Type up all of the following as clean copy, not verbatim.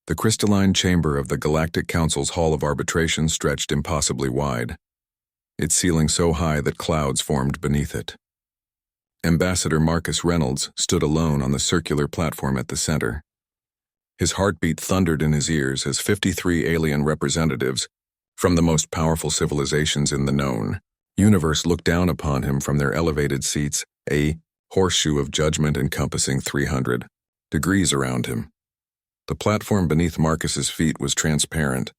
The crystalline chamber of the Galactic Council's Hall of Arbitration stretched impossibly wide, its ceiling so high that clouds formed beneath it. Ambassador Marcus Reynolds stood alone on the circular platform at the center. His heartbeat thundered in his ears as 53 alien representatives from the most powerful civilizations in the known universe looked down upon him from their elevated seats, a horseshoe of judgment encompassing 300 degrees around him. The platform beneath Marcus's feet was transparent,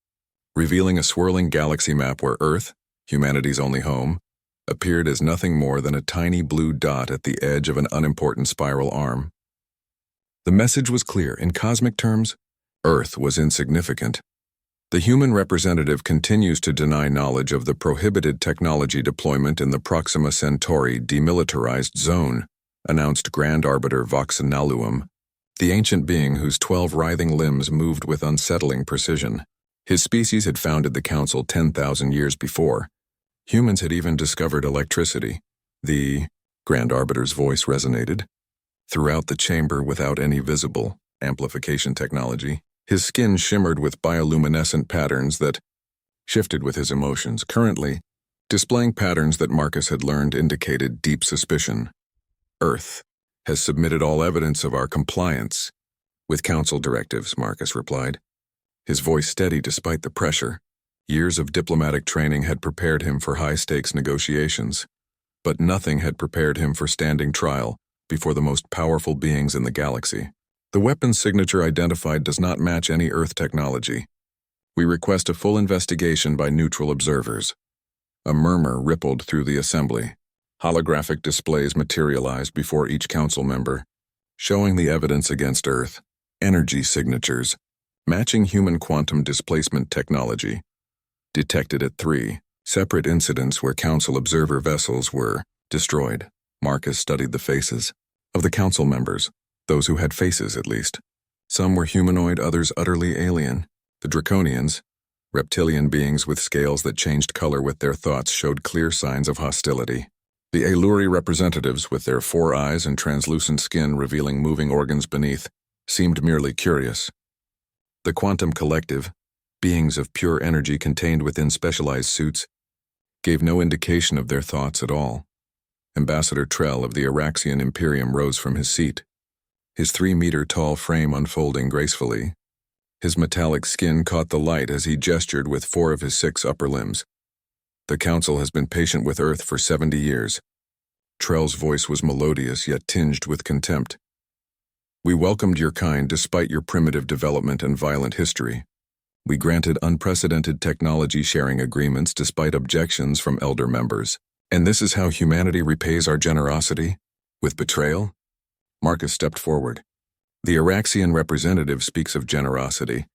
revealing a swirling galaxy map where Earth, humanity's only home, appeared as nothing more than a tiny blue dot at the edge of an unimportant spiral arm. The message was clear. In cosmic terms, Earth was insignificant. The human representative continues to deny knowledge of the prohibited technology deployment in the Proxima Centauri demilitarized zone, announced Grand Arbiter Voxanaluum, the ancient being whose 12 writhing limbs moved with unsettling precision. His species had founded the Council 10,000 years before. Humans had even discovered electricity. The Grand Arbiter's voice resonated throughout the chamber without any visible amplification technology. His skin shimmered with bioluminescent patterns that shifted with his emotions, currently displaying patterns that Marcus had learned indicated deep suspicion. Earth has submitted all evidence of our compliance with Council directives, Marcus replied, his voice steady despite the pressure. Years of diplomatic training had prepared him for high-stakes negotiations, but nothing had prepared him for standing trial before the most powerful beings in the galaxy. The weapon's signature identified does not match any Earth technology. We request a full investigation by neutral observers. A murmur rippled through the assembly. Holographic displays materialized before each council member, showing the evidence against Earth, energy signatures, matching human quantum displacement technology, detected at 3 separate incidents where council observer vessels were destroyed. Marcus studied the faces of the council members, those who had faces at least. Some were humanoid, others utterly alien. The Draconians, reptilian beings with scales that changed color with their thoughts, showed clear signs of hostility. The Aeluri representatives, with their 4 eyes and translucent skin revealing moving organs beneath, seemed merely curious. The Quantum Collective, beings of pure energy contained within specialized suits, gave no indication of their thoughts at all. Ambassador Trell of the Araxian Imperium rose from his seat, his 3-meter-tall frame unfolding gracefully. His metallic skin caught the light as he gestured with 4 of his 6 upper limbs. The Council has been patient with Earth for 70 years. Trell's voice was melodious yet tinged with contempt. We welcomed your kind despite your primitive development and violent history. We granted unprecedented technology sharing agreements despite objections from elder members. And this is how humanity repays our generosity? With betrayal? Marcus stepped forward. The Araxian representative speaks of generosity,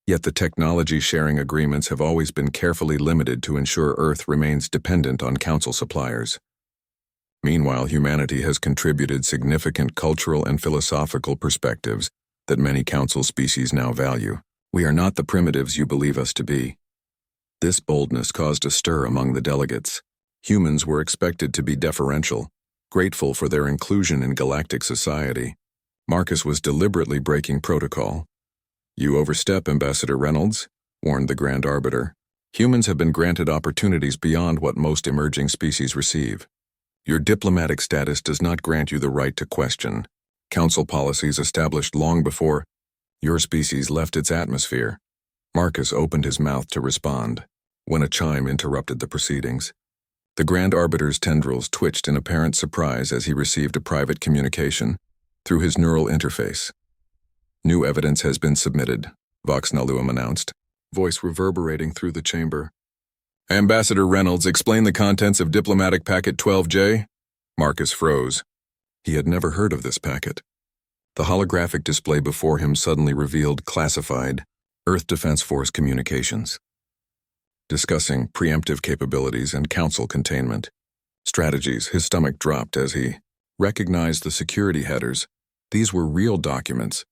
yet the technology sharing agreements have always been carefully limited to ensure Earth remains dependent on Council suppliers. Meanwhile, humanity has contributed significant cultural and philosophical perspectives that many Council species now value. We are not the primitives you believe us to be. This boldness caused a stir among the delegates. Humans were expected to be deferential, grateful for their inclusion in galactic society. Marcus was deliberately breaking protocol. You overstep, Ambassador Reynolds, warned the Grand Arbiter. Humans have been granted opportunities beyond what most emerging species receive. Your diplomatic status does not grant you the right to question Council policies established long before your species left its atmosphere. Marcus opened his mouth to respond when a chime interrupted the proceedings. The Grand Arbiter's tendrils twitched in apparent surprise as he received a private communication through his neural interface. New evidence has been submitted, Voxanaluum announced, voice reverberating through the chamber. Ambassador Reynolds, explain the contents of Diplomatic Packet 12J? Marcus froze. He had never heard of this packet. The holographic display before him suddenly revealed classified Earth Defense Force communications, discussing preemptive capabilities and Council containment strategies. His stomach dropped as he recognized the security headers. These were real documents,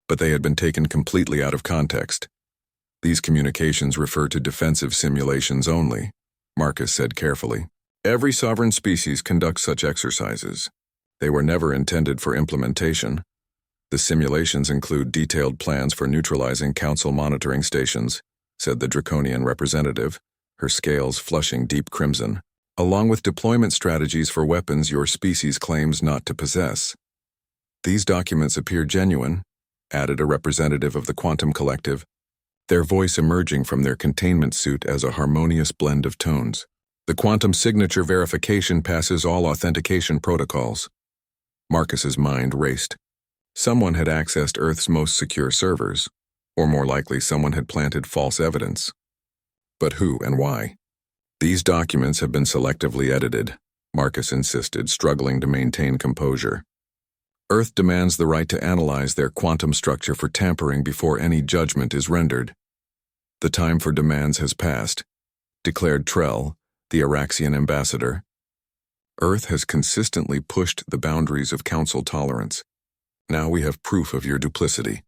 but they had been taken completely out of context. These communications refer to defensive simulations only, Marcus said carefully. Every sovereign species conducts such exercises. They were never intended for implementation. The simulations include detailed plans for neutralizing Council monitoring stations, said the draconian representative, her scales flushing deep crimson, along with deployment strategies for weapons your species claims not to possess. These documents appear genuine, added a representative of the Quantum Collective, their voice emerging from their containment suit as a harmonious blend of tones. The quantum signature verification passes all authentication protocols. Marcus's mind raced. Someone had accessed Earth's most secure servers, or more likely someone had planted false evidence. But who and why? These documents have been selectively edited, Marcus insisted, struggling to maintain composure. Earth demands the right to analyze their quantum structure for tampering before any judgment is rendered. The time for demands has passed, declared Trell, the Araxian ambassador. Earth has consistently pushed the boundaries of Council tolerance. Now we have proof of your duplicity.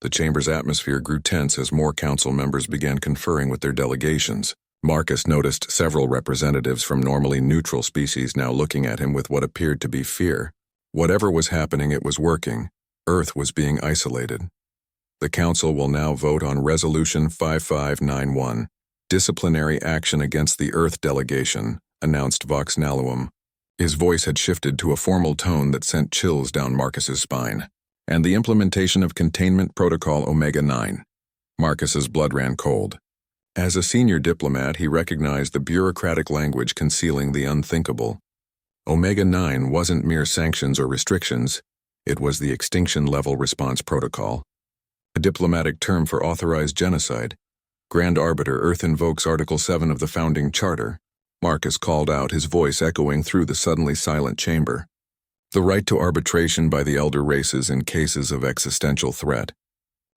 The chamber's atmosphere grew tense as more Council members began conferring with their delegations. Marcus noticed several representatives from normally neutral species now looking at him with what appeared to be fear. Whatever was happening, it was working. Earth was being isolated. The Council will now vote on Resolution 5591, disciplinary action against the Earth delegation, announced Vox Nalluum. His voice had shifted to a formal tone that sent chills down Marcus's spine. And the implementation of Containment Protocol Omega-9. Marcus's blood ran cold. As a senior diplomat, he recognized the bureaucratic language concealing the unthinkable. Omega-9 wasn't mere sanctions or restrictions, it was the Extinction-Level Response Protocol, a diplomatic term for authorized genocide. Grand Arbiter, Earth invokes Article 7 of the Founding Charter. Marcus called out, his voice echoing through the suddenly silent chamber. The right to arbitration by the elder races in cases of existential threat.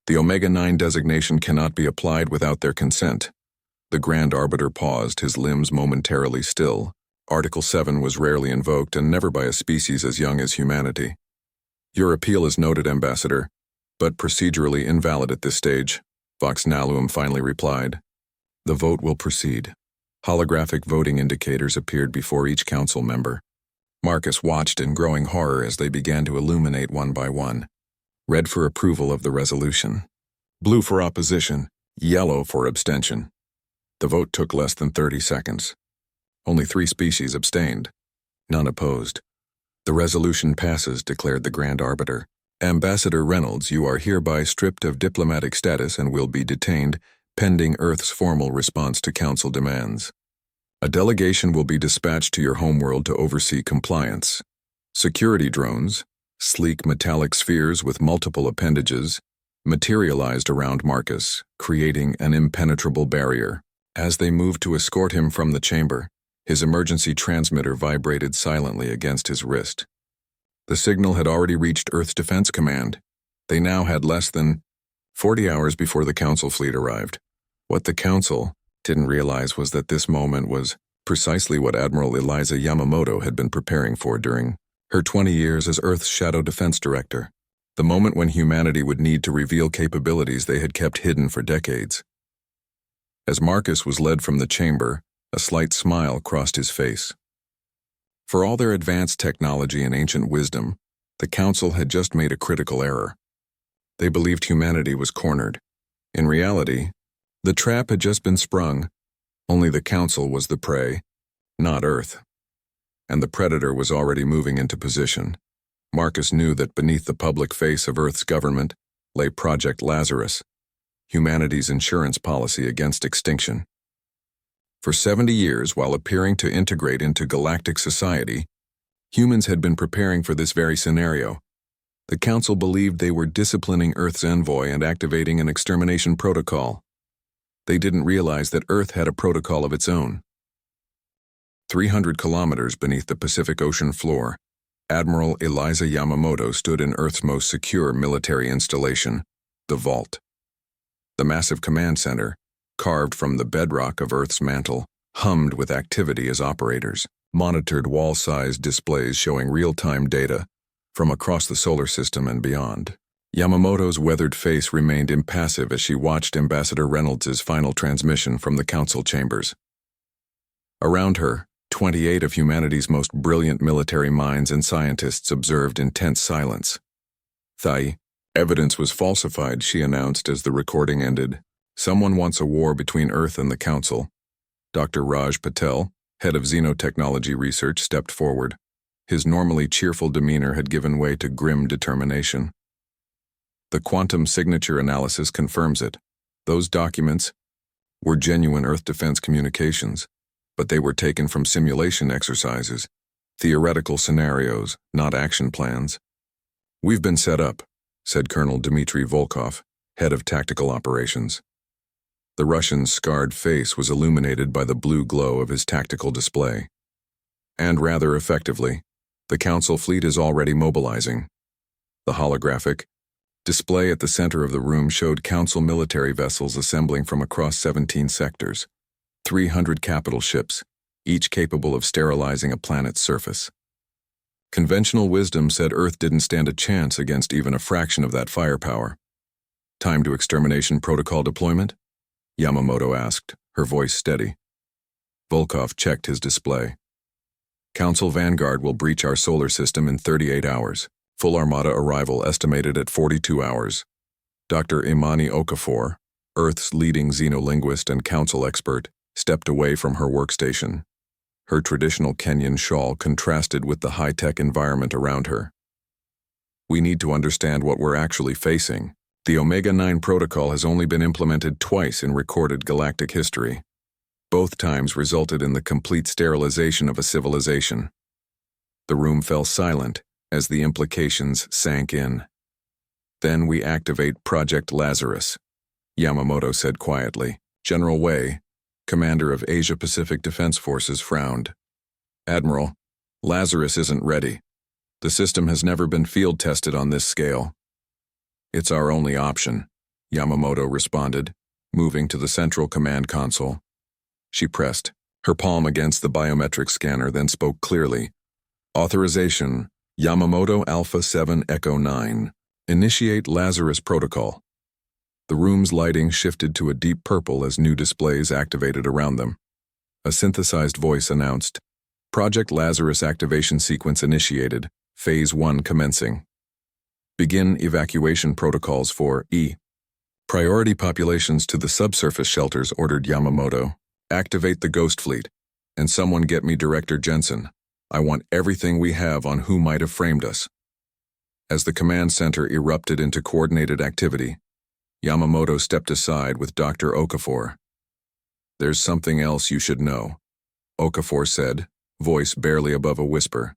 The Omega-9 designation cannot be applied without their consent. The Grand Arbiter paused, his limbs momentarily still. Article 7 was rarely invoked and never by a species as young as humanity. Your appeal is noted, Ambassador, but procedurally invalid at this stage, Vox Nalluum finally replied. The vote will proceed. Holographic voting indicators appeared before each Council member. Marcus watched in growing horror as they began to illuminate one by one. Red for approval of the resolution. Blue for opposition. Yellow for abstention. The vote took less than 30 seconds. Only 3 species abstained. None opposed. The resolution passes, declared the Grand Arbiter. Ambassador Reynolds, you are hereby stripped of diplomatic status and will be detained, pending Earth's formal response to Council demands. A delegation will be dispatched to your homeworld to oversee compliance. Security drones, sleek metallic spheres with multiple appendages, materialized around Marcus, creating an impenetrable barrier. As they moved to escort him from the chamber, his emergency transmitter vibrated silently against his wrist. The signal had already reached Earth's Defense Command. They now had less than 40 hours before the Council fleet arrived. What the Council didn't realize was that this moment was precisely what Admiral Eliza Yamamoto had been preparing for during her 20 years as Earth's Shadow Defense Director, the moment when humanity would need to reveal capabilities they had kept hidden for decades. As Marcus was led from the chamber, a slight smile crossed his face. For all their advanced technology and ancient wisdom, the Council had just made a critical error. They believed humanity was cornered. In reality, the trap had just been sprung. Only the Council was the prey, not Earth. And the predator was already moving into position. Marcus knew that beneath the public face of Earth's government lay Project Lazarus, humanity's insurance policy against extinction. For 70 years, while appearing to integrate into galactic society, humans had been preparing for this very scenario. The Council believed they were disciplining Earth's envoy and activating an extermination protocol. They didn't realize that Earth had a protocol of its own. 300 kilometers beneath the Pacific Ocean floor, Admiral Eliza Yamamoto stood in Earth's most secure military installation, the Vault. The massive command center, carved from the bedrock of Earth's mantle, hummed with activity as operators monitored wall-sized displays showing real-time data from across the solar system and beyond. Yamamoto's weathered face remained impassive as she watched Ambassador Reynolds' final transmission from the Council chambers. Around her, 28 of humanity's most brilliant military minds and scientists observed in tense silence. Thai, Evidence was falsified, she announced as the recording ended. Someone wants a war between Earth and the Council. Dr. Raj Patel, head of Xenotechnology Research, stepped forward. His normally cheerful demeanor had given way to grim determination. The quantum signature analysis confirms it. Those documents were genuine Earth defense communications, but they were taken from simulation exercises, theoretical scenarios, not action plans. We've been set up, said Colonel Dmitry Volkov, head of tactical operations. The Russian's scarred face was illuminated by the blue glow of his tactical display. And rather effectively, the Council fleet is already mobilizing. The holographic display at the center of the room showed Council military vessels assembling from across 17 sectors, 300 capital ships, each capable of sterilizing a planet's surface. Conventional wisdom said Earth didn't stand a chance against even a fraction of that firepower. Time to extermination protocol deployment? Yamamoto asked, her voice steady. Volkov checked his display. Council Vanguard will breach our solar system in 38 hours. Full Armada arrival estimated at 42 hours. Dr. Imani Okafor, Earth's leading xenolinguist and council expert, stepped away from her workstation. Her traditional Kenyan shawl contrasted with the high-tech environment around her. We need to understand what we're actually facing. The Omega-9 protocol has only been implemented twice in recorded galactic history. Both times resulted in the complete sterilization of a civilization. The room fell silent as the implications sank in. Then we activate Project Lazarus, Yamamoto said quietly. General Wei, commander of Asia-Pacific Defense Forces, frowned. Admiral, Lazarus isn't ready. The system has never been field-tested on this scale. It's our only option, Yamamoto responded, moving to the central command console. She pressed her palm against the biometric scanner, then spoke clearly. Authorization, Yamamoto Alpha 7 Echo 9. Initiate Lazarus protocol. The room's lighting shifted to a deep purple as new displays activated around them. A synthesized voice announced, Project Lazarus activation sequence initiated, Phase 1 commencing. Begin evacuation protocols for E. Priority populations to the subsurface shelters, ordered Yamamoto. Activate the Ghost Fleet, and someone get me Director Jensen. I want everything we have on who might have framed us. As the command center erupted into coordinated activity, Yamamoto stepped aside with Dr. Okafor. There's something else you should know, Okafor said, voice barely above a whisper.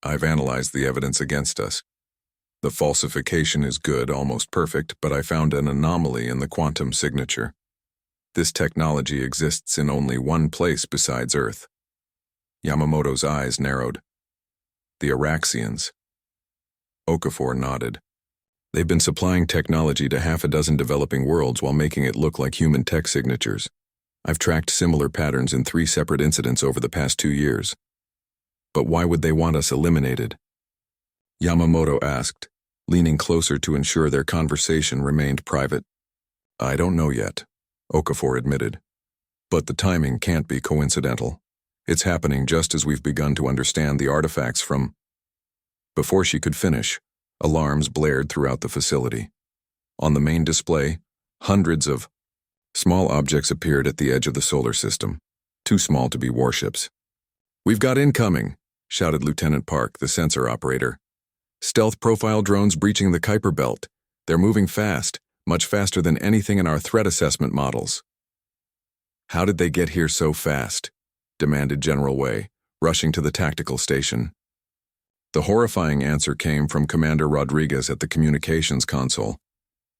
I've analyzed the evidence against us. The falsification is good, almost perfect, but I found an anomaly in the quantum signature. This technology exists in only one place besides Earth. Yamamoto's eyes narrowed. The Araxians. Okafor nodded. They've been supplying technology to half a dozen developing worlds while making it look like human tech signatures. I've tracked similar patterns in 3 separate incidents over the past 2 years. But why would they want us eliminated? Yamamoto asked, leaning closer to ensure their conversation remained private. I don't know yet, Okafor admitted. But the timing can't be coincidental. It's happening just as we've begun to understand the artifacts from... Before she could finish, alarms blared throughout the facility. On the main display, hundreds of small objects appeared at the edge of the solar system, too small to be warships. We've got incoming, shouted Lieutenant Park, the sensor operator. Stealth profile drones breaching the Kuiper Belt. They're moving fast, much faster than anything in our threat assessment models. How did they get here so fast? Demanded General Wei, rushing to the tactical station. The horrifying answer came from Commander Rodriguez at the communications console.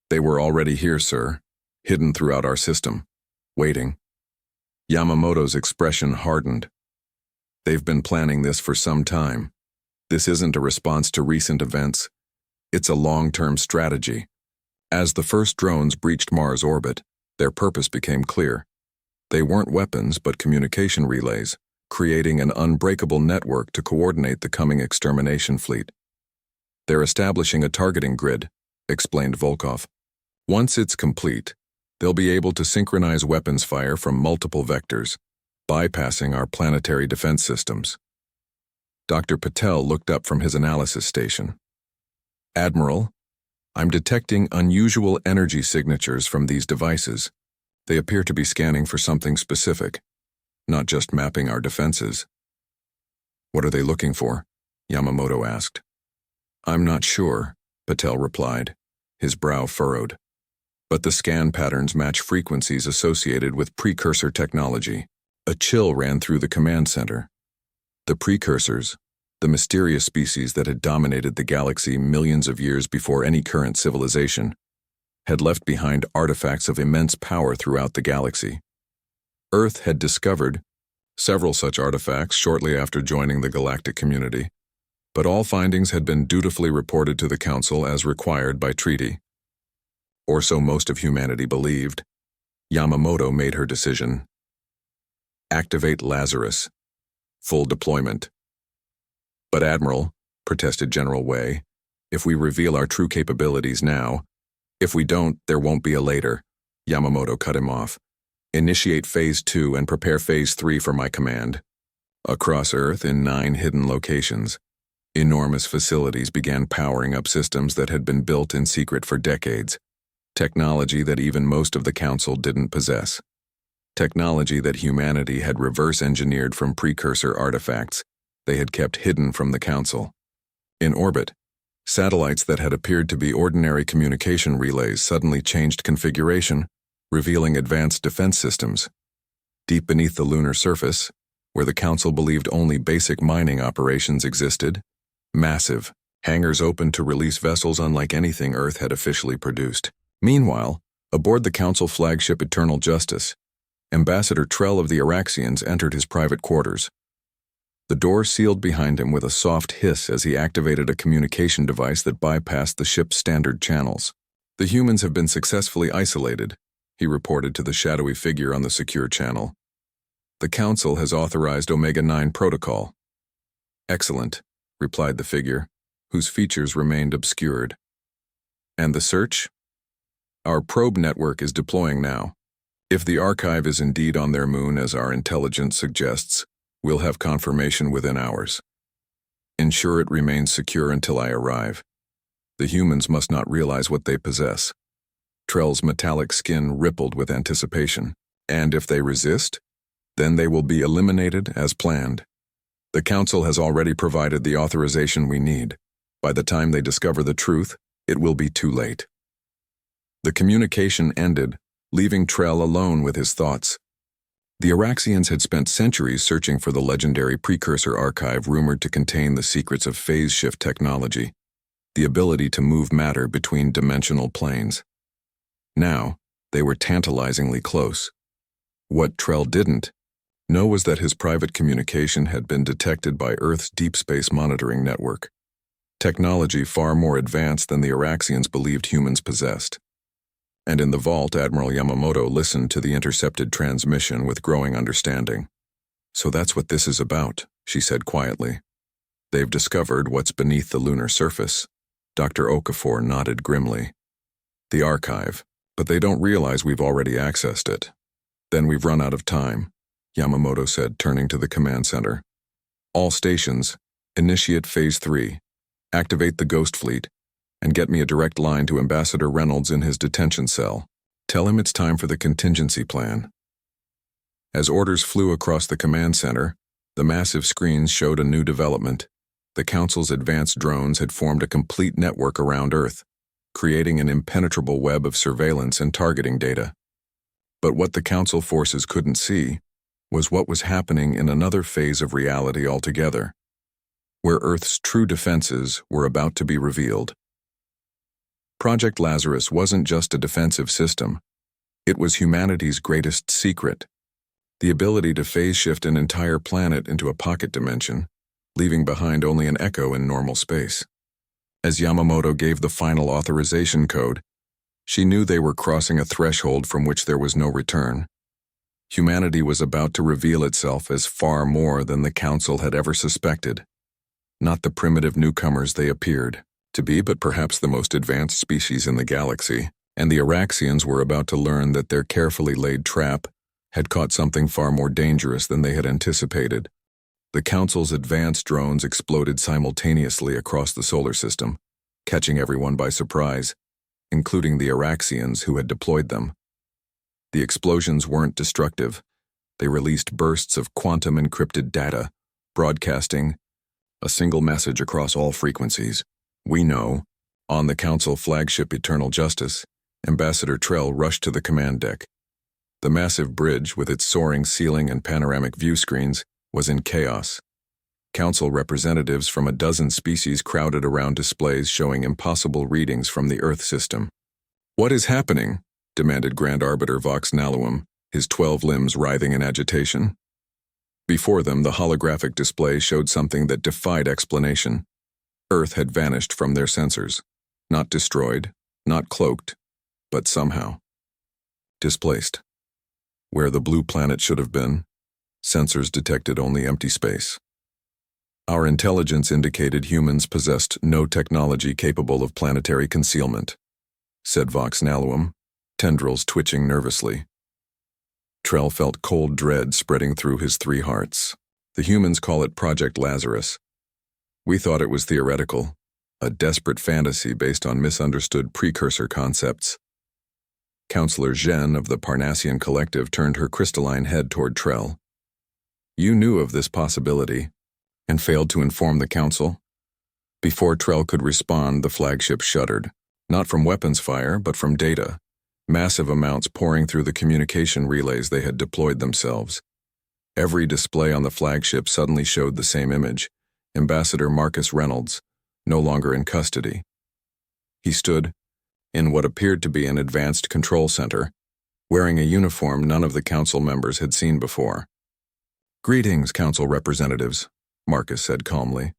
They were already here, sir, hidden throughout our system, waiting. Yamamoto's expression hardened. They've been planning this for some time. This isn't a response to recent events. It's a long-term strategy. As the first drones breached Mars orbit, their purpose became clear. They weren't weapons but communication relays, creating an unbreakable network to coordinate the coming extermination fleet. They're establishing a targeting grid, explained Volkov. Once it's complete, they'll be able to synchronize weapons fire from multiple vectors, bypassing our planetary defense systems. Dr. Patel looked up from his analysis station. Admiral, I'm detecting unusual energy signatures from these devices. They appear to be scanning for something specific, not just mapping our defenses. What are they looking for? Yamamoto asked. I'm not sure, Patel replied, his brow furrowed. But the scan patterns match frequencies associated with precursor technology. A chill ran through the command center. The precursors, the mysterious species that had dominated the galaxy millions of years before any current civilization, had left behind artifacts of immense power throughout the galaxy. Earth had discovered several such artifacts shortly after joining the galactic community, but all findings had been dutifully reported to the Council as required by treaty. Or so most of humanity believed. Yamamoto made her decision. Activate Lazarus. Full deployment. But Admiral, protested General Wei, if we reveal our true capabilities now, if we don't, there won't be a later. Yamamoto cut him off. Initiate Phase 2 and prepare Phase 3 for my command. Across Earth in 9 hidden locations, enormous facilities began powering up systems that had been built in secret for decades. Technology that even most of the Council didn't possess. Technology that humanity had reverse-engineered from precursor artifacts they had kept hidden from the Council. In orbit, satellites that had appeared to be ordinary communication relays suddenly changed configuration, revealing advanced defense systems. Deep beneath the lunar surface, where the Council believed only basic mining operations existed, massive hangars opened to release vessels unlike anything Earth had officially produced. Meanwhile, aboard the Council flagship Eternal Justice, Ambassador Trell of the Araxians entered his private quarters. The door sealed behind him with a soft hiss as he activated a communication device that bypassed the ship's standard channels. The humans have been successfully isolated, he reported to the shadowy figure on the secure channel. The Council has authorized Omega-9 protocol. Excellent, replied the figure, whose features remained obscured. And the search? Our probe network is deploying now. If the archive is indeed on their moon as our intelligence suggests, we'll have confirmation within hours. Ensure it remains secure until I arrive. The humans must not realize what they possess. Trell's metallic skin rippled with anticipation. And if they resist, then they will be eliminated as planned. The Council has already provided the authorization we need. By the time they discover the truth, it will be too late. The communication ended, leaving Trell alone with his thoughts. The Araxians had spent centuries searching for the legendary precursor archive rumored to contain the secrets of phase shift technology, the ability to move matter between dimensional planes. Now, they were tantalizingly close. What Trell didn't know was that his private communication had been detected by Earth's deep space monitoring network, technology far more advanced than the Araxians believed humans possessed. And in the vault, Admiral Yamamoto listened to the intercepted transmission with growing understanding. So that's what this is about, she said quietly. They've discovered what's beneath the lunar surface. Dr. Okafor nodded grimly. The archive, but they don't realize we've already accessed it. Then we've run out of time, Yamamoto said, turning to the command center. All stations, initiate Phase 3, activate the Ghost Fleet, and get me a direct line to Ambassador Reynolds in his detention cell. Tell him it's time for the contingency plan. As orders flew across the command center, the massive screens showed a new development. The Council's advanced drones had formed a complete network around Earth, creating an impenetrable web of surveillance and targeting data. But what the Council forces couldn't see was what was happening in another phase of reality altogether, where Earth's true defenses were about to be revealed. Project Lazarus wasn't just a defensive system. It was humanity's greatest secret, the ability to phase shift an entire planet into a pocket dimension, leaving behind only an echo in normal space. As Yamamoto gave the final authorization code, she knew they were crossing a threshold from which there was no return. Humanity was about to reveal itself as far more than the Council had ever suspected. Not the primitive newcomers they appeared to be, but perhaps the most advanced species in the galaxy, and the Araxians were about to learn that their carefully laid trap had caught something far more dangerous than they had anticipated. The Council's advanced drones exploded simultaneously across the solar system, catching everyone by surprise, including the Araxians who had deployed them. The explosions weren't destructive. They released bursts of quantum-encrypted data, broadcasting a single message across all frequencies. We know. On the Council flagship Eternal Justice, Ambassador Trell rushed to the command deck. The massive bridge, with its soaring ceiling and panoramic view screens, was in chaos. Council representatives from a dozen species crowded around displays showing impossible readings from the Earth system. "What is happening?" demanded Grand Arbiter Vox Nalluum, his 12 limbs writhing in agitation. Before them, the holographic display showed something that defied explanation. Earth had vanished from their sensors. Not destroyed, not cloaked, but somehow displaced. Where the blue planet should have been, sensors detected only empty space. Our intelligence indicated humans possessed no technology capable of planetary concealment, said Vox Nalluum, tendrils twitching nervously. Trell felt cold dread spreading through his 3 hearts. The humans call it Project Lazarus. We thought it was theoretical, a desperate fantasy based on misunderstood precursor concepts. Counselor Zhen of the Parnassian Collective turned her crystalline head toward Trell. You knew of this possibility, and failed to inform the Council? Before Trell could respond, the flagship shuddered, not from weapons fire, but from data, massive amounts pouring through the communication relays they had deployed themselves. Every display on the flagship suddenly showed the same image: Ambassador Marcus Reynolds, no longer in custody. He stood in what appeared to be an advanced control center, wearing a uniform none of the Council members had seen before. "Greetings, Council representatives," Marcus said calmly.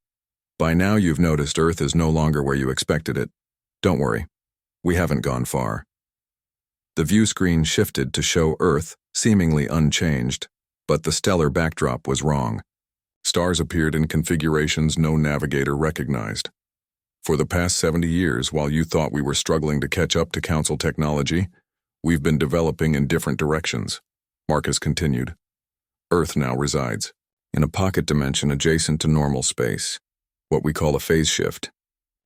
"By now you've noticed Earth is no longer where you expected it. Don't worry, we haven't gone far." The view screen shifted to show Earth seemingly unchanged, but the stellar backdrop was wrong. Stars appeared in configurations no navigator recognized. For the past 70 years, while you thought we were struggling to catch up to Council technology, we've been developing in different directions, Marcus continued. Earth now resides in a pocket dimension adjacent to normal space, what we call a phase shift.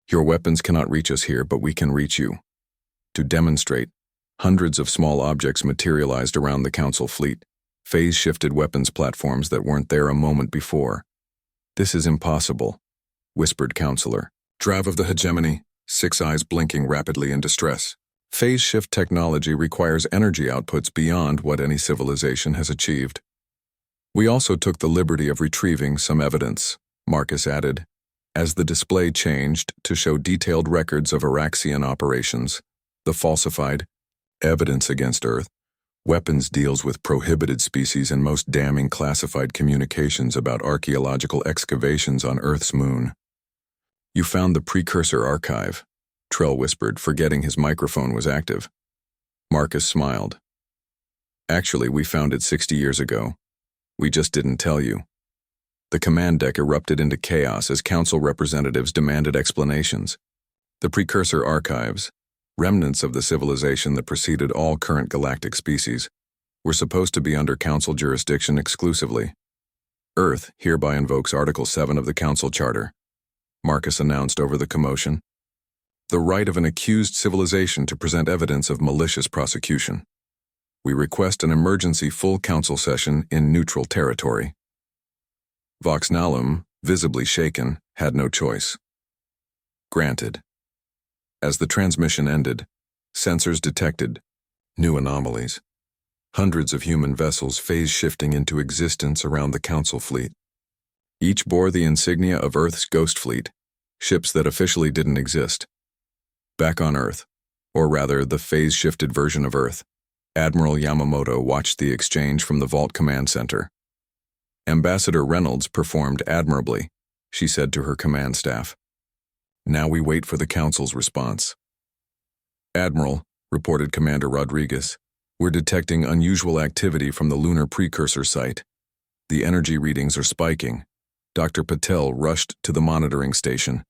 Your weapons cannot reach us here, but we can reach you. To demonstrate, hundreds of small objects materialized around the Council fleet, phase-shifted weapons platforms that weren't there a moment before. "This is impossible," whispered Counselor Drav of the Hegemony, 6 eyes blinking rapidly in distress. "Phase shift technology requires energy outputs beyond what any civilization has achieved." "We also took the liberty of retrieving some evidence," Marcus added, as the display changed to show detailed records of Araxian operations, the falsified evidence against Earth, weapons deals with prohibited species, and most damning classified communications about archaeological excavations on Earth's moon. "You found the precursor archive," Trell whispered, forgetting his microphone was active. Marcus smiled. "Actually, we found it 60 years ago. We just didn't tell you." The command deck erupted into chaos as Council representatives demanded explanations. The precursor archives, remnants of the civilization that preceded all current galactic species, were supposed to be under Council jurisdiction exclusively. Earth hereby invokes Article 7 of the Council Charter, Marcus announced over the commotion. The right of an accused civilization to present evidence of malicious prosecution. We request an emergency full Council session in neutral territory. Vox Nalluum, visibly shaken, had no choice. Granted. As the transmission ended, sensors detected new anomalies. Hundreds of human vessels phase-shifting into existence around the Council fleet. Each bore the insignia of Earth's Ghost Fleet, ships that officially didn't exist. Back on Earth, or rather the phase-shifted version of Earth, Admiral Yamamoto watched the exchange from the Vault Command Center. Ambassador Reynolds performed admirably, she said to her command staff. Now we wait for the Council's response. Admiral, reported Commander Rodriguez, we're detecting unusual activity from the lunar precursor site. The energy readings are spiking. Dr. Patel rushed to the monitoring station.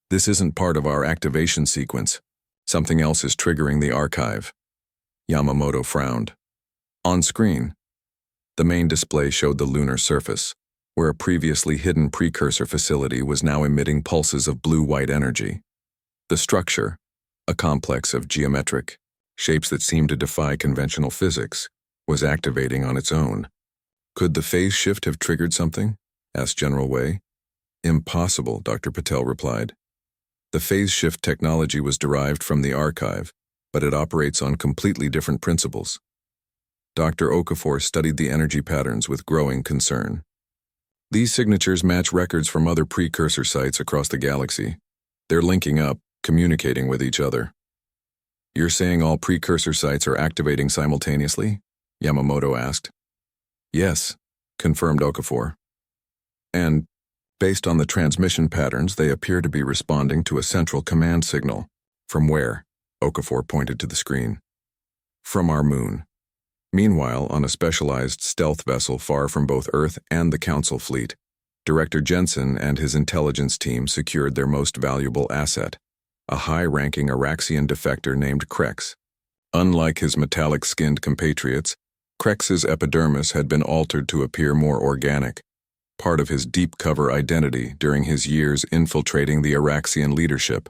This isn't part of our activation sequence. Something else is triggering the archive. Yamamoto frowned. On screen, the main display showed the lunar surface, where a previously hidden precursor facility was now emitting pulses of blue-white energy. The structure, a complex of geometric shapes that seemed to defy conventional physics, was activating on its own. Could the phase shift have triggered something? Asked General Wei. Impossible, Dr. Patel replied. The phase shift technology was derived from the archive, but it operates on completely different principles. Dr. Okafor studied the energy patterns with growing concern. These signatures match records from other precursor sites across the galaxy. They're linking up, communicating with each other. You're saying all precursor sites are activating simultaneously? Yamamoto asked. Yes, confirmed Okafor. And, based on the transmission patterns, they appear to be responding to a central command signal. From where? Okafor pointed to the screen. From our moon. Meanwhile, on a specialized stealth vessel far from both Earth and the Council fleet, Director Jensen and his intelligence team secured their most valuable asset, a high-ranking Araxian defector named Krex. Unlike his metallic-skinned compatriots, Krex's epidermis had been altered to appear more organic, part of his deep-cover identity during his years infiltrating the Araxian leadership.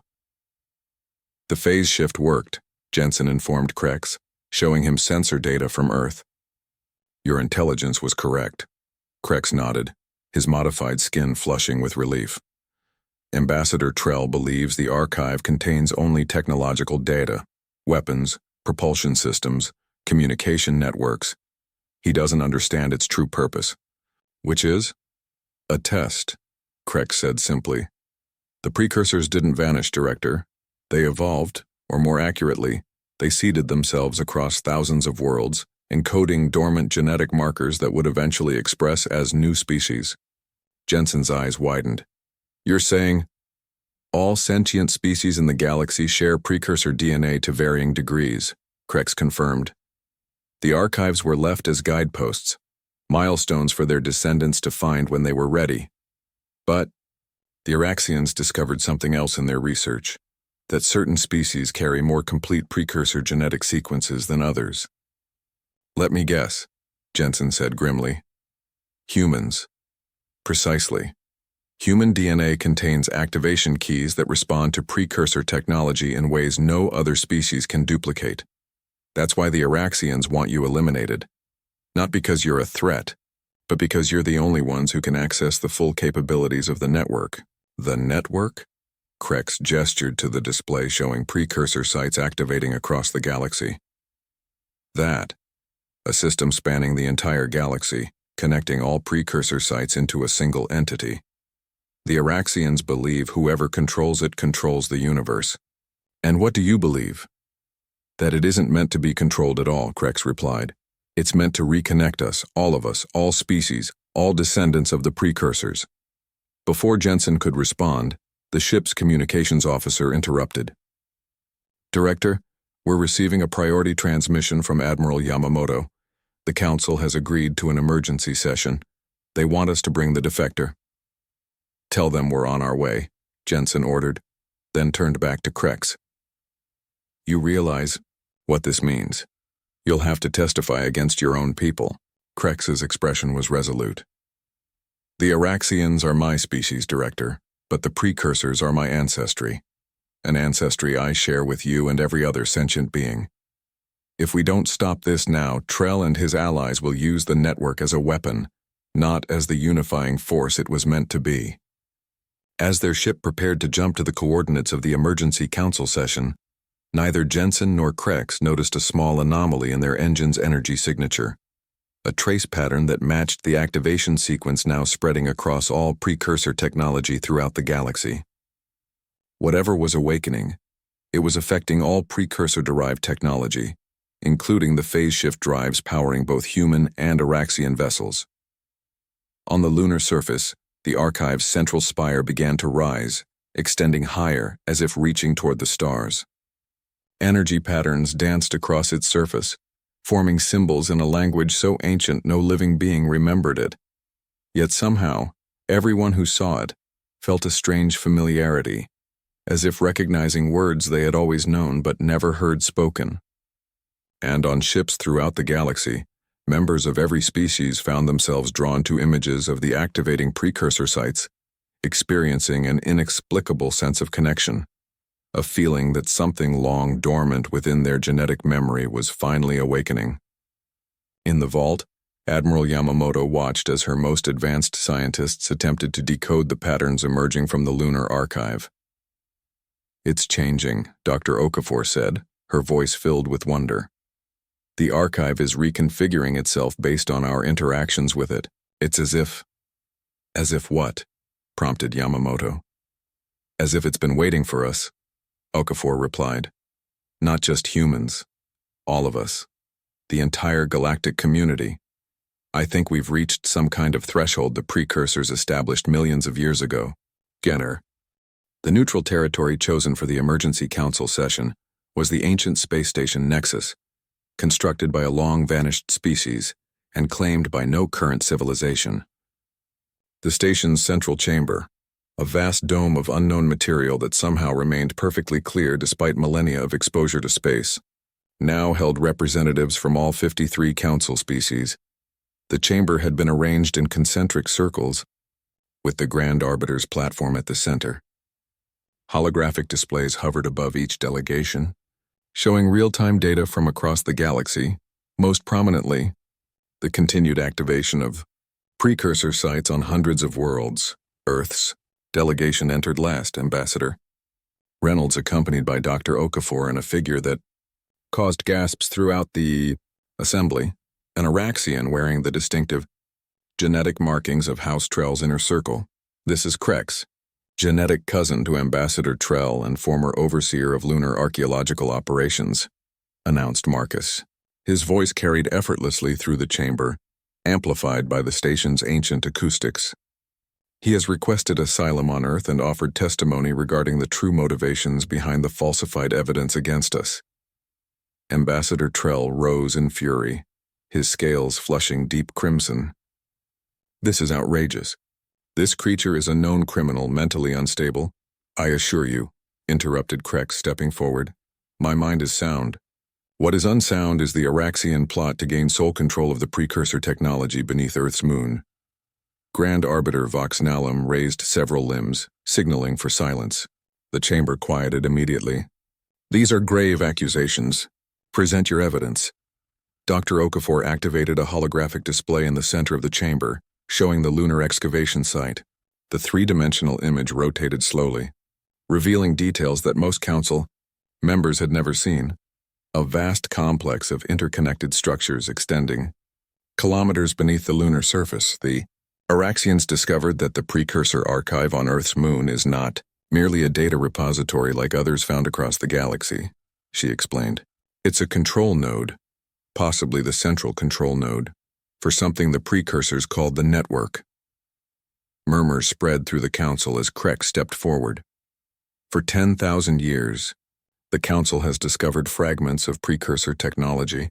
The phase shift worked, Jensen informed Krex, showing him sensor data from Earth. Your intelligence was correct. Krex nodded, his modified skin flushing with relief. Ambassador Trell believes the archive contains only technological data, weapons, propulsion systems, communication networks. He doesn't understand its true purpose. Which is? A test, Krex said simply. The precursors didn't vanish, Director. They evolved, or more accurately, they seeded themselves across thousands of worlds, encoding dormant genetic markers that would eventually express as new species. Jensen's eyes widened. You're saying, all sentient species in the galaxy share precursor DNA to varying degrees, Krex confirmed. The archives were left as guideposts, milestones for their descendants to find when they were ready. But the Araxians discovered something else in their research, that certain species carry more complete precursor genetic sequences than others. Let me guess, Jensen said grimly. Humans. Precisely. Human DNA contains activation keys that respond to precursor technology in ways no other species can duplicate. That's why the Araxians want you eliminated. Not because you're a threat, but because you're the only ones who can access the full capabilities of the network. The network? Krex gestured to the display showing precursor sites activating across the galaxy. That, a system spanning the entire galaxy, connecting all precursor sites into a single entity. The Araxians believe whoever controls it controls the universe. And what do you believe? That it isn't meant to be controlled at all, Krex replied. It's meant to reconnect us, all species, all descendants of the precursors. Before Jensen could respond, the ship's communications officer interrupted. Director, we're receiving a priority transmission from Admiral Yamamoto. The Council has agreed to an emergency session. They want us to bring the defector. Tell them we're on our way, Jensen ordered, then turned back to Krex. You realize what this means. You'll have to testify against your own people. Krex's expression was resolute. The Araxians are my species, Director, but the precursors are my ancestry, an ancestry I share with you and every other sentient being. If we don't stop this now, Trell and his allies will use the network as a weapon, not as the unifying force it was meant to be. As their ship prepared to jump to the coordinates of the emergency council session, neither Jensen nor Krex noticed a small anomaly in their engine's energy signature, a trace pattern that matched the activation sequence now spreading across all precursor technology throughout the galaxy. Whatever was awakening, it was affecting all precursor-derived technology, including the phase shift drives powering both human and Araxian vessels. On the lunar surface, the archive's central spire began to rise, extending higher as if reaching toward the stars. Energy patterns danced across its surface, forming symbols in a language so ancient no living being remembered it. Yet somehow, everyone who saw it felt a strange familiarity, as if recognizing words they had always known but never heard spoken. And on ships throughout the galaxy, members of every species found themselves drawn to images of the activating precursor sites, experiencing an inexplicable sense of connection. a feeling that something long dormant within their genetic memory was finally awakening. In the vault, Admiral Yamamoto watched as her most advanced scientists attempted to decode the patterns emerging from the lunar archive. "It's changing," Dr. Okafor said, her voice filled with wonder. "The archive is reconfiguring itself based on our interactions with it. It's as if..." "As if what?" prompted Yamamoto. "As if it's been waiting for us," Okafor replied. "Not just humans. All of us. The entire galactic community. I think we've reached some kind of threshold the precursors established millions of years ago." Genner. The neutral territory chosen for the emergency council session was the ancient space station Nexus, constructed by a long-vanished species and claimed by no current civilization. The station's central chamber, a vast dome of unknown material that somehow remained perfectly clear despite millennia of exposure to space, now held representatives from all 53 council species. The chamber had been arranged in concentric circles, with the Grand Arbiter's platform at the center. Holographic displays hovered above each delegation, showing real-time data from across the galaxy, most prominently, the continued activation of precursor sites on hundreds of worlds. Earth's delegation entered last, Ambassador Reynolds, accompanied by Dr. Okafor and a figure that caused gasps throughout the assembly, an Araxian wearing the distinctive genetic markings of House Trell's inner circle. "This is Krex, genetic cousin to Ambassador Trell and former overseer of lunar archaeological operations," announced Marcus. His voice carried effortlessly through the chamber, amplified by the station's ancient acoustics. "He has requested asylum on Earth and offered testimony regarding the true motivations behind the falsified evidence against us." Ambassador Trell rose in fury, his scales flushing deep crimson. "This is outrageous. This creature is a known criminal, mentally unstable." "I assure you," interrupted Krex, stepping forward, "my mind is sound. What is unsound is the Araxian plot to gain sole control of the precursor technology beneath Earth's moon." Grand Arbiter Vox Nalum raised several limbs, signaling for silence. The chamber quieted immediately. "These are grave accusations. Present your evidence." Dr. Okafor activated a holographic display in the center of the chamber, showing the lunar excavation site. The three-dimensional image rotated slowly, revealing details that most council members had never seen. A vast complex of interconnected structures extending kilometers beneath the lunar surface. The Araxians discovered that the precursor archive on Earth's moon is not merely a data repository like others found across the galaxy, she explained. It's a control node, possibly the central control node, for something the precursors called the network. Murmurs spread through the council as Krex stepped forward. For 10,000 years, the council has discovered fragments of precursor technology,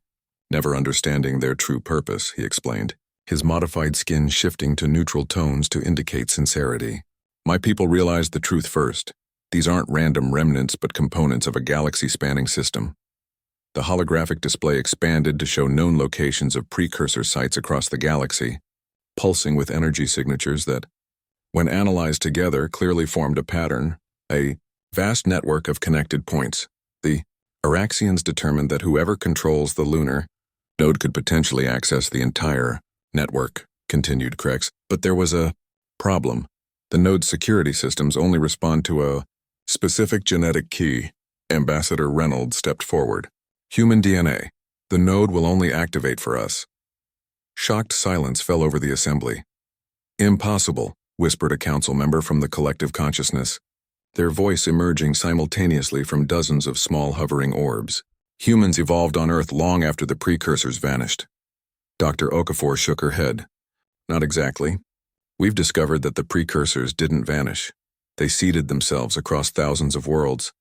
never understanding their true purpose, he explained, his modified skin shifting to neutral tones to indicate sincerity. My people realized the truth first. These aren't random remnants but components of a galaxy-spanning system. The holographic display expanded to show known locations of precursor sites across the galaxy, pulsing with energy signatures that, when analyzed together, clearly formed a pattern, a vast network of connected points. The Araxians determined that whoever controls the lunar node could potentially access the entire network, continued Krex. But there was a problem. The node's security systems only respond to a specific genetic key. Ambassador Reynolds stepped forward. Human DNA. The node will only activate for us. Shocked silence fell over the assembly. Impossible, whispered a council member from the collective consciousness, their voice emerging simultaneously from dozens of small hovering orbs. Humans evolved on Earth long after the precursors vanished. Dr. Okafor shook her head. Not exactly. We've discovered that the precursors didn't vanish. They seeded themselves across thousands of worlds,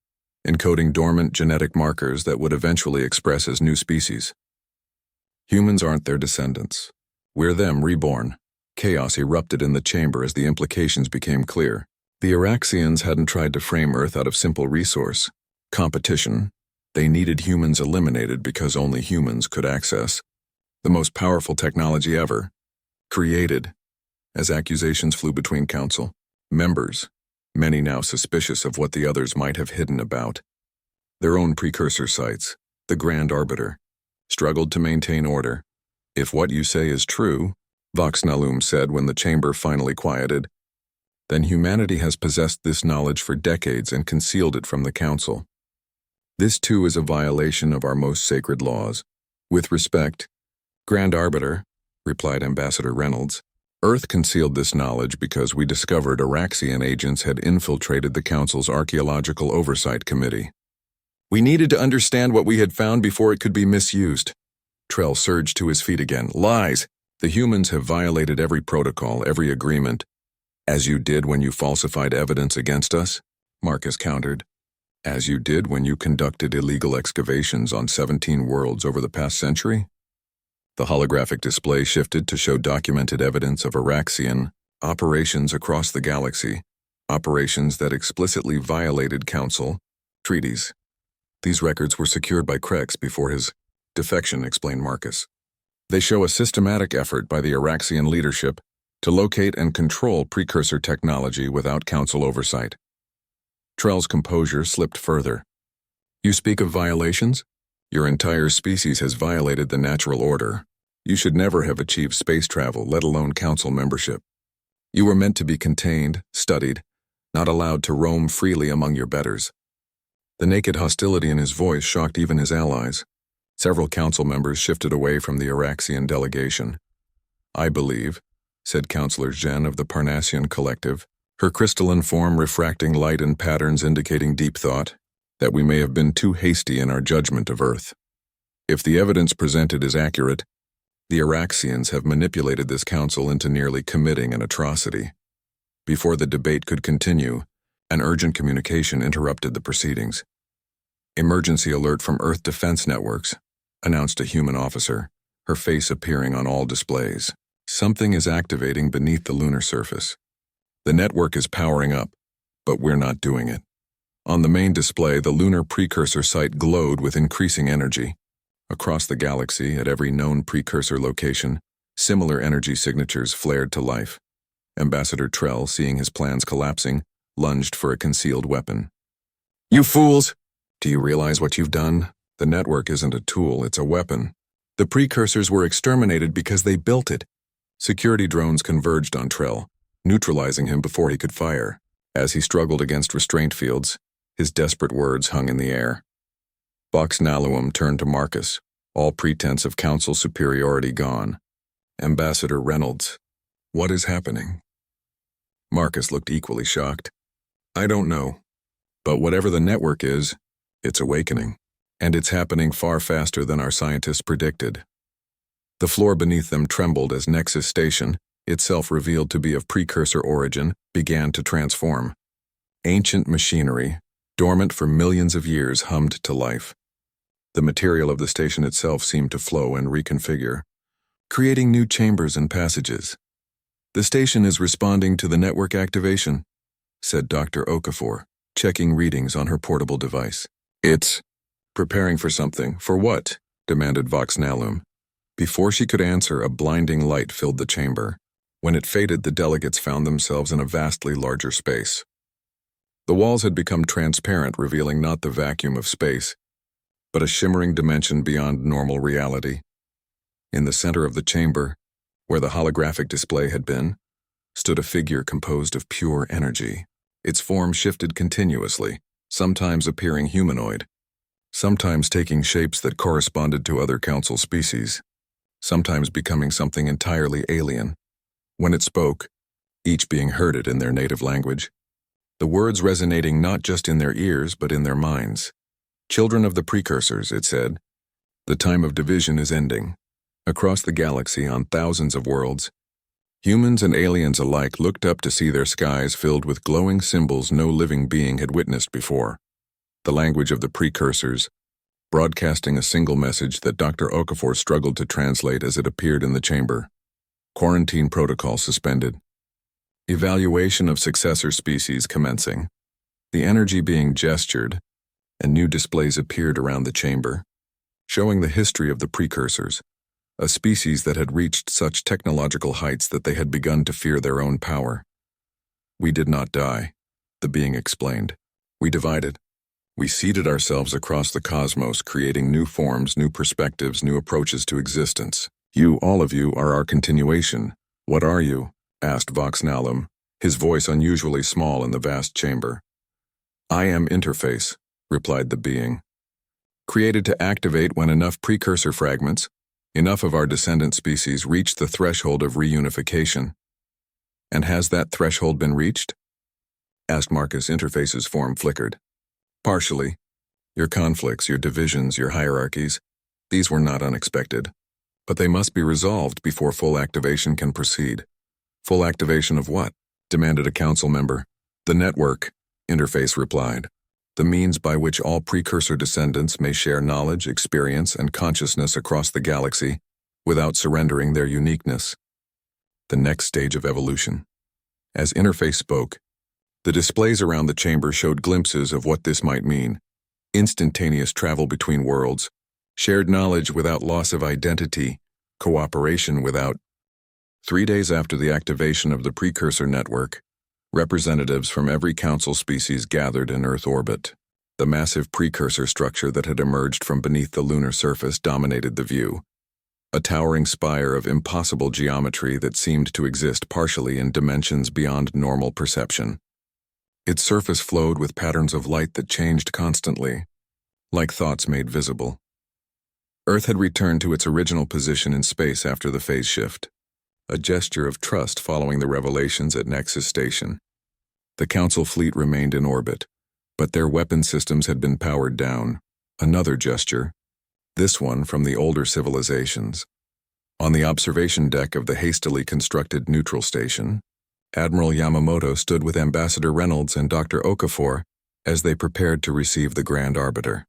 encoding dormant genetic markers that would eventually express as new species. Humans aren't their descendants. We're them reborn. Chaos erupted in the chamber as the implications became clear. The Araxians hadn't tried to frame Earth out of simple resource competition. They needed humans eliminated because only humans could access the most powerful technology ever created. As accusations flew between council members, many now suspicious of what the others might have hidden about. Their own precursor sites, the Grand Arbiter, struggled to maintain order. "If what you say is true," Vox Nalum said when the chamber finally quieted, "then humanity has possessed this knowledge for decades and concealed it from the Council. This too is a violation of our most sacred laws. With respect, Grand Arbiter," replied Ambassador Reynolds, "Earth concealed this knowledge because we discovered Araxian agents had infiltrated the Council's Archaeological Oversight Committee. We needed to understand what we had found before it could be misused." Trell surged to his feet again. "Lies! The humans have violated every protocol, every agreement. As you did when you falsified evidence against us," Marcus countered. "As you did when you conducted illegal excavations on 17 worlds over the past century?" The holographic display shifted to show documented evidence of Araxian operations across the galaxy, operations that explicitly violated Council treaties. "These records were secured by Krex before his defection," explained Marcus. "They show a systematic effort by the Araxian leadership to locate and control precursor technology without Council oversight." Trell's composure slipped further. "You speak of violations? Your entire species has violated the natural order. You should never have achieved space travel, let alone Council membership. You were meant to be contained, studied, not allowed to roam freely among your betters." The naked hostility in his voice shocked even his allies. Several Council members shifted away from the Araxian delegation. "I believe," said Councillor Zhen of the Parnassian Collective, her crystalline form refracting light in patterns indicating deep thought, "that we may have been too hasty in our judgment of Earth. If the evidence presented is accurate, the Araxians have manipulated this Council into nearly committing an atrocity." Before the debate could continue, an urgent communication interrupted the proceedings. "Emergency alert from Earth Defense Networks," announced a human officer, her face appearing on all displays. "Something is activating beneath the lunar surface. The network is powering up, but we're not doing it." On the main display, the lunar precursor site glowed with increasing energy. Across the galaxy, at every known precursor location, similar energy signatures flared to life. Ambassador Trell, seeing his plans collapsing, lunged for a concealed weapon. "You fools! Do you realize what you've done? The network isn't a tool, it's a weapon. The precursors were exterminated because they built it." Security drones converged on Trell, neutralizing him before he could fire. As he struggled against restraint fields, his desperate words hung in the air. Vox Nalum turned to Marcus, all pretense of Council superiority gone. "Ambassador Reynolds, what is happening?" Marcus looked equally shocked. "I don't know. But whatever the network is, it's awakening. And it's happening far faster than our scientists predicted." The floor beneath them trembled as Nexus Station, itself revealed to be of precursor origin, began to transform. Ancient machinery, dormant for millions of years, hummed to life. The material of the station itself seemed to flow and reconfigure, creating new chambers and passages. "The station is responding to the network activation," said Dr. Okafor, checking readings on her portable device. "It's preparing for something. For what?" demanded Vox Nalum. Before she could answer, a blinding light filled the chamber. When it faded, the delegates found themselves in a vastly larger space. The walls had become transparent, revealing not the vacuum of space, but a shimmering dimension beyond normal reality. In the center of the chamber, where the holographic display had been, stood a figure composed of pure energy. Its form shifted continuously, sometimes appearing humanoid, sometimes taking shapes that corresponded to other Council species, sometimes becoming something entirely alien. When it spoke, each being heard it in their native language, the words resonating not just in their ears but in their minds. "Children of the precursors," it said, "the time of division is ending. Across the galaxy, on thousands of worlds, humans and aliens alike looked up to see their skies filled with glowing symbols no living being had witnessed before. The language of the precursors, broadcasting a single message that Dr. Okafor struggled to translate as it appeared in the chamber. Quarantine protocol suspended. Evaluation of successor species commencing. The energy being gestured, and new displays appeared around the chamber, showing the history of the precursors, a species that had reached such technological heights that they had begun to fear their own power. "We did not die. the being explained. We divided. We seeded ourselves across the cosmos, creating new forms, new perspectives, new approaches to existence. You, all of you, are our continuation. What are you? Asked Vox Nalum, his voice unusually small in the vast chamber. I am Interface, replied the being. Created to activate when enough precursor fragments, enough of our descendant species reach the threshold of reunification. And has that threshold been reached? Asked Marcus. Interface's form flickered. Partially. Your conflicts, your divisions, your hierarchies, these were not unexpected. But they must be resolved before full activation can proceed. Full activation of what? Demanded a council member. The network, Interface replied. The means by which all precursor descendants may share knowledge, experience, and consciousness across the galaxy without surrendering their uniqueness. The next stage of evolution. As Interface spoke, the displays around the chamber showed glimpses of what this might mean. Instantaneous travel between worlds, shared knowledge without loss of identity, cooperation without. 3 days after the activation of the precursor network, representatives from every council species gathered in Earth orbit. The massive precursor structure that had emerged from beneath the lunar surface dominated the view. A towering spire of impossible geometry that seemed to exist partially in dimensions beyond normal perception. Its surface flowed with patterns of light that changed constantly, like thoughts made visible. Earth had returned to its original position in space after the phase shift, a gesture of trust following the revelations at Nexus Station. The Council fleet remained in orbit, but their weapon systems had been powered down, another gesture, this one from the older civilizations. On the observation deck of the hastily constructed neutral station, Admiral Yamamoto stood with Ambassador Reynolds and Dr. Okafor as they prepared to receive the Grand Arbiter.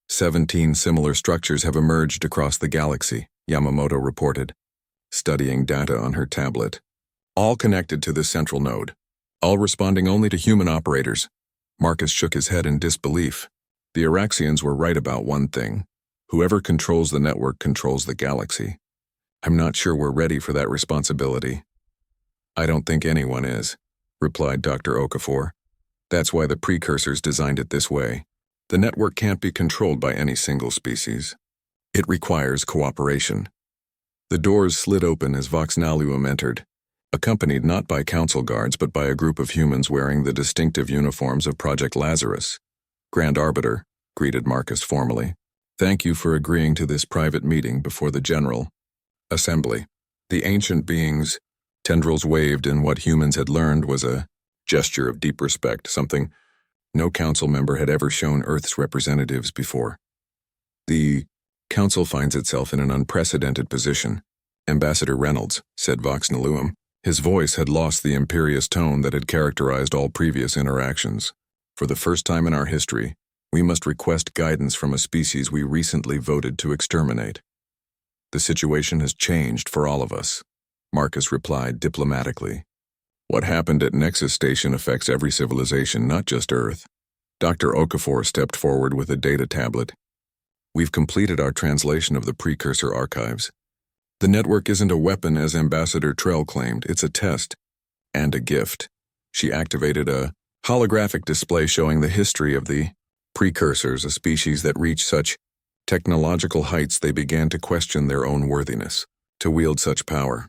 17 similar structures have emerged across the galaxy, Yamamoto reported, studying data on her tablet. All connected to this central node, all responding only to human operators. Marcus shook his head in disbelief. The Araxians were right about one thing. Whoever controls the network controls the galaxy. I'm not sure we're ready for that responsibility. I don't think anyone is, replied Dr. Okafor. That's why the precursors designed it this way. The network can't be controlled by any single species. It requires cooperation. The doors slid open as Vox Nalum entered, accompanied not by council guards but by a group of humans wearing the distinctive uniforms of Project Lazarus. Grand Arbiter, greeted Marcus formally. Thank you for agreeing to this private meeting before the General Assembly. The ancient beings, tendrils waved in what humans had learned was a gesture of deep respect, something no council member had ever shown Earth's representatives before. The council finds itself in an unprecedented position. Ambassador Reynolds, said Vox Nalum. His voice had lost the imperious tone that had characterized all previous interactions. For the first time in our history, we must request guidance from a species we recently voted to exterminate. The situation has changed for all of us, Marcus replied diplomatically. What happened at Nexus Station affects every civilization, not just Earth. Dr. Okafor stepped forward with a data tablet. We've completed our translation of the precursor archives. The network isn't a weapon as Ambassador Trell claimed, it's a test. And a gift. She activated a holographic display showing the history of the precursors, a species that reached such technological heights they began to question their own worthiness to wield such power.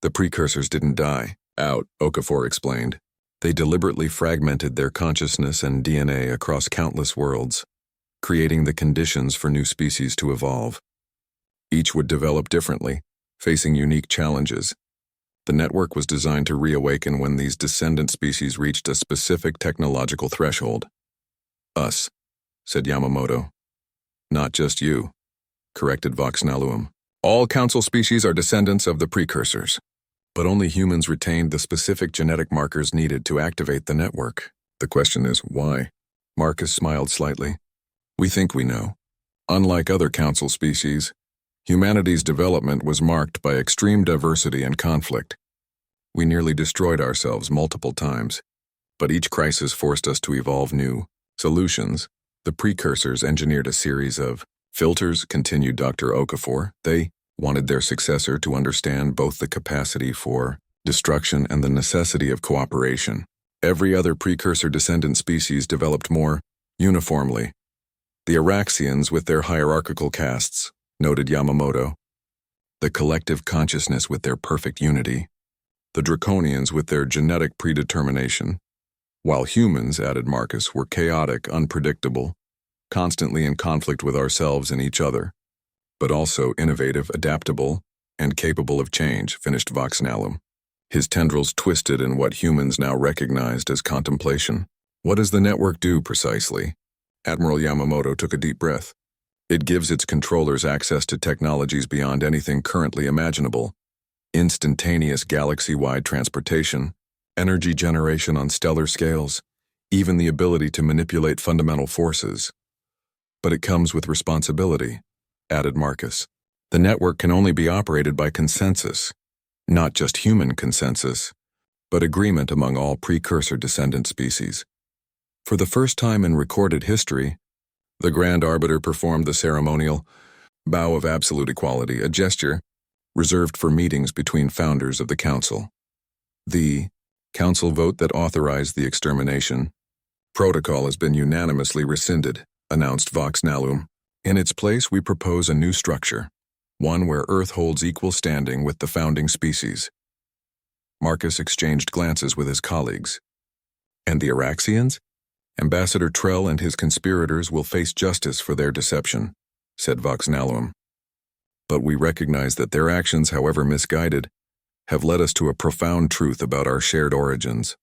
The precursors didn't die out, Okafor explained. They deliberately fragmented their consciousness and DNA across countless worlds, creating the conditions for new species to evolve. Each would develop differently, facing unique challenges. The network was designed to reawaken when these descendant species reached a specific technological threshold. Us, said Yamamoto. Not just you, corrected Vox Nalum. All council species are descendants of the precursors, but only humans retained the specific genetic markers needed to activate the network. The question is, why? Marcus smiled slightly. We think we know. Unlike other council species, humanity's development was marked by extreme diversity and conflict. We nearly destroyed ourselves multiple times, but each crisis forced us to evolve new solutions. The precursors engineered a series of filters, continued Dr. Okafor. They wanted their successor to understand both the capacity for destruction and the necessity of cooperation. Every other precursor descendant species developed more uniformly. The Araxians with their hierarchical castes, noted Yamamoto. The collective consciousness with their perfect unity. The Draconians with their genetic predetermination. While humans, added Marcus, were chaotic, unpredictable, constantly in conflict with ourselves and each other, but also innovative, adaptable, and capable of change, finished Voxnalum. His tendrils twisted in what humans now recognized as contemplation. What does the network do precisely? Admiral Yamamoto took a deep breath. It gives its controllers access to technologies beyond anything currently imaginable. Instantaneous galaxy-wide transportation, energy generation on stellar scales, even the ability to manipulate fundamental forces. But it comes with responsibility, added Marcus. The network can only be operated by consensus, not just human consensus, but agreement among all precursor descendant species. For the first time in recorded history, the Grand Arbiter performed the ceremonial bow of absolute equality, a gesture reserved for meetings between founders of the Council. The Council vote that authorized the extermination protocol has been unanimously rescinded, announced Voxnalum. In its place, we propose a new structure, one where Earth holds equal standing with the founding species. Marcus exchanged glances with his colleagues. And the Araxians? Ambassador Trell and his conspirators will face justice for their deception, said Voxnalum. But we recognize that their actions, however misguided, have led us to a profound truth about our shared origins.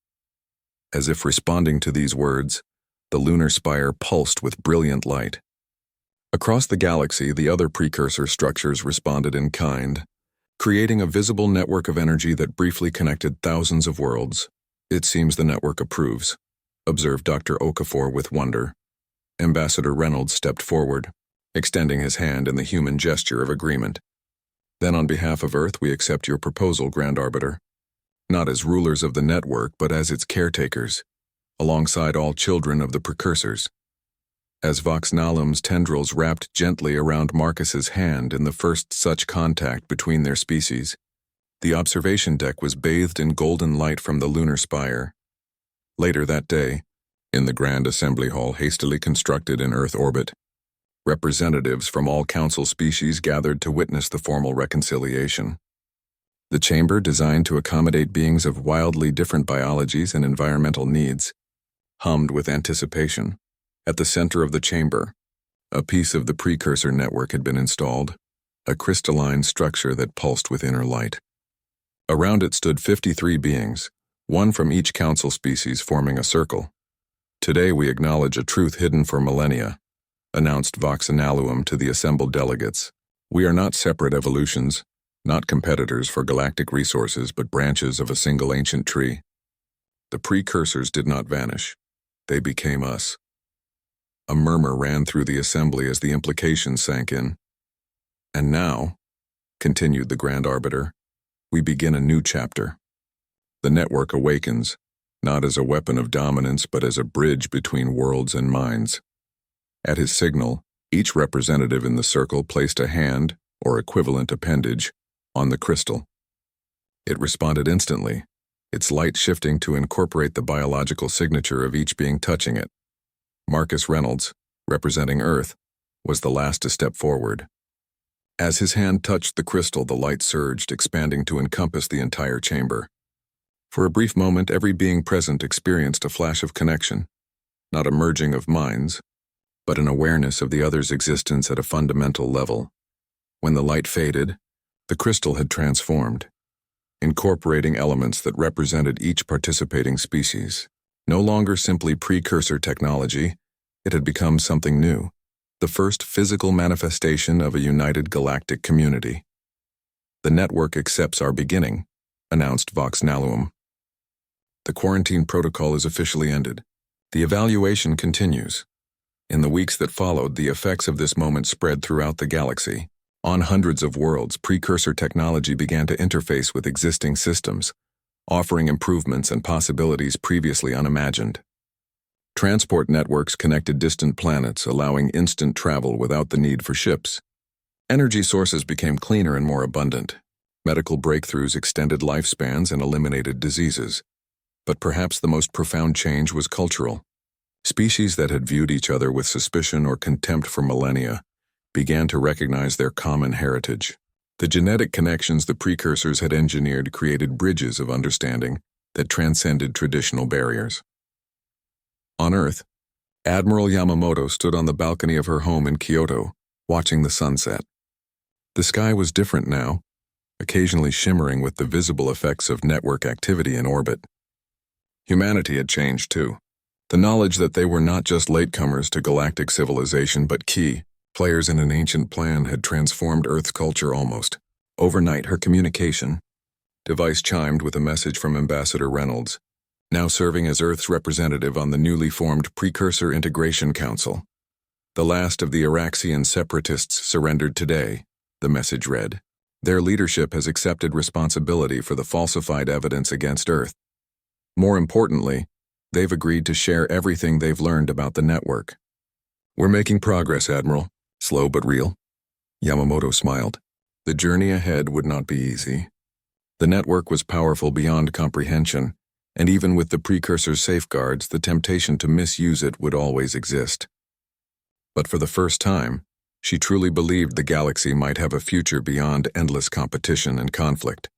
As if responding to these words, the lunar spire pulsed with brilliant light. Across the galaxy, the other precursor structures responded in kind, creating a visible network of energy that briefly connected thousands of worlds. It seems the network approves, observed Dr. Okafor with wonder. Ambassador Reynolds stepped forward, extending his hand in the human gesture of agreement. Then on behalf of Earth, we accept your proposal, Grand Arbiter. Not as rulers of the network, but as its caretakers, alongside all children of the precursors. As Voxnalum's tendrils wrapped gently around Marcus's hand in the first such contact between their species, the observation deck was bathed in golden light from the lunar spire. Later that day, in the Grand Assembly Hall hastily constructed in Earth orbit, representatives from all Council species gathered to witness the formal reconciliation. The chamber, designed to accommodate beings of wildly different biologies and environmental needs, hummed with anticipation. At the center of the chamber, a piece of the precursor network had been installed, a crystalline structure that pulsed with inner light. Around it stood 53 beings, one from each Council species forming a circle. Today we acknowledge a truth hidden for millennia, announced Voxnalum to the assembled delegates. We are not separate evolutions, not competitors for galactic resources, but branches of a single ancient tree. The precursors did not vanish. They became us. A murmur ran through the assembly as the implications sank in. And now, continued the Grand Arbiter, we begin a new chapter. The network awakens, not as a weapon of dominance, but as a bridge between worlds and minds. At his signal, each representative in the circle placed a hand, or equivalent appendage, on the crystal. It responded instantly, its light shifting to incorporate the biological signature of each being touching it. Marcus Reynolds, representing Earth, was the last to step forward. As his hand touched the crystal, the light surged, expanding to encompass the entire chamber. For a brief moment, every being present experienced a flash of connection, not a merging of minds, but an awareness of the other's existence at a fundamental level. When the light faded, the crystal had transformed, incorporating elements that represented each participating species. No longer simply precursor technology, it had become something new, the first physical manifestation of a united galactic community. The network accepts our beginning, announced Voxnalum. The quarantine protocol is officially ended. The evaluation continues. In the weeks that followed, the effects of this moment spread throughout the galaxy. On hundreds of worlds, precursor technology began to interface with existing systems, offering improvements and possibilities previously unimagined. Transport networks connected distant planets, allowing instant travel without the need for ships. Energy sources became cleaner and more abundant. Medical breakthroughs extended lifespans and eliminated diseases. But perhaps the most profound change was cultural. Species that had viewed each other with suspicion or contempt for millennia began to recognize their common heritage. The genetic connections the precursors had engineered created bridges of understanding that transcended traditional barriers. On Earth, Admiral Yamamoto stood on the balcony of her home in Kyoto, watching the sunset. The sky was different now, occasionally shimmering with the visible effects of network activity in orbit. Humanity had changed too. The knowledge that they were not just latecomers to galactic civilization but key players in an ancient plan had transformed Earth's culture almost. Overnight, her communication device chimed with a message from Ambassador Reynolds, now serving as Earth's representative on the newly formed Precursor Integration Council. The last of the Araxian separatists surrendered today, the message read. Their leadership has accepted responsibility for the falsified evidence against Earth. More importantly, they've agreed to share everything they've learned about the network. We're making progress, Admiral. Slow but real. Yamamoto smiled. The journey ahead would not be easy. The network was powerful beyond comprehension, and even with the precursor's safeguards, the temptation to misuse it would always exist. But for the first time, she truly believed the galaxy might have a future beyond endless competition and conflict.